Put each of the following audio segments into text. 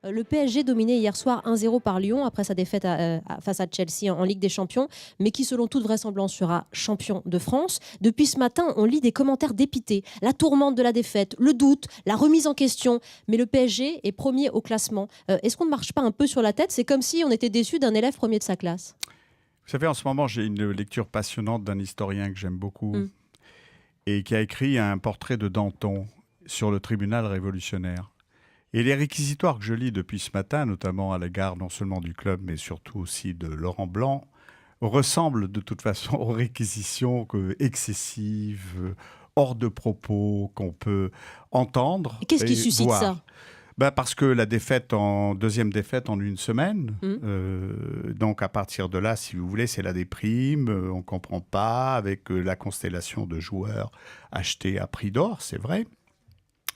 Le PSG dominé hier soir 1-0 par Lyon après sa défaite face à Chelsea en Ligue des Champions, mais qui selon toute vraisemblance sera champion de France. Depuis ce matin, on lit des commentaires dépités. La tourmente de la défaite, le doute, la remise en question. Mais le PSG est premier au classement. Est-ce qu'on ne marche pas un peu sur la tête? C'est comme si on était déçu d'un élève premier de sa classe. Vous savez, en ce moment, j'ai une lecture passionnante d'un historien que j'aime beaucoup et qui a écrit un portrait de Danton sur le tribunal révolutionnaire. Et les réquisitoires que je lis depuis ce matin, notamment à l'égard non seulement du club, mais surtout aussi de Laurent Blanc, ressemblent de toute façon aux réquisitions excessives, hors de propos qu'on peut entendre Qu'est-ce qui et suscite voir. ça? Parce que la deuxième défaite en une semaine, donc à partir de là, si vous voulez, c'est la déprime, on ne comprend pas, avec la constellation de joueurs achetés à prix d'or, c'est vrai.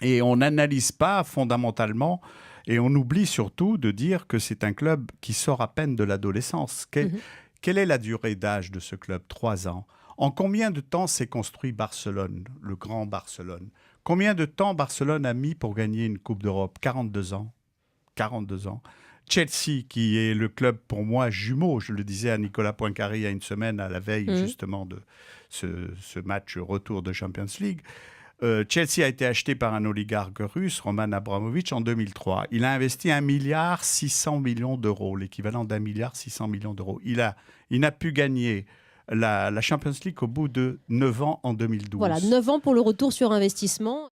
Et on n'analyse pas fondamentalement, et on oublie surtout de dire que c'est un club qui sort à peine de l'adolescence. Quelle est la durée d'âge de ce club? 3 ans. En combien de temps s'est construit Barcelone, le grand Barcelone? Combien de temps Barcelone a mis pour gagner une Coupe d'Europe? 42 ans. 42 ans. Chelsea, qui est le club pour moi jumeau, je le disais à Nicolas Poincaré il y a une semaine, à la veille justement de ce match retour de Champions League. Chelsea a été acheté par un oligarque russe, Roman Abramovich, en 2003. Il a investi 1,6 milliard d'euros, l'équivalent d'1,6 milliard d'euros. Il n'a pu gagner la Champions League au bout de 9 ans en 2012. Voilà, 9 ans pour le retour sur investissement.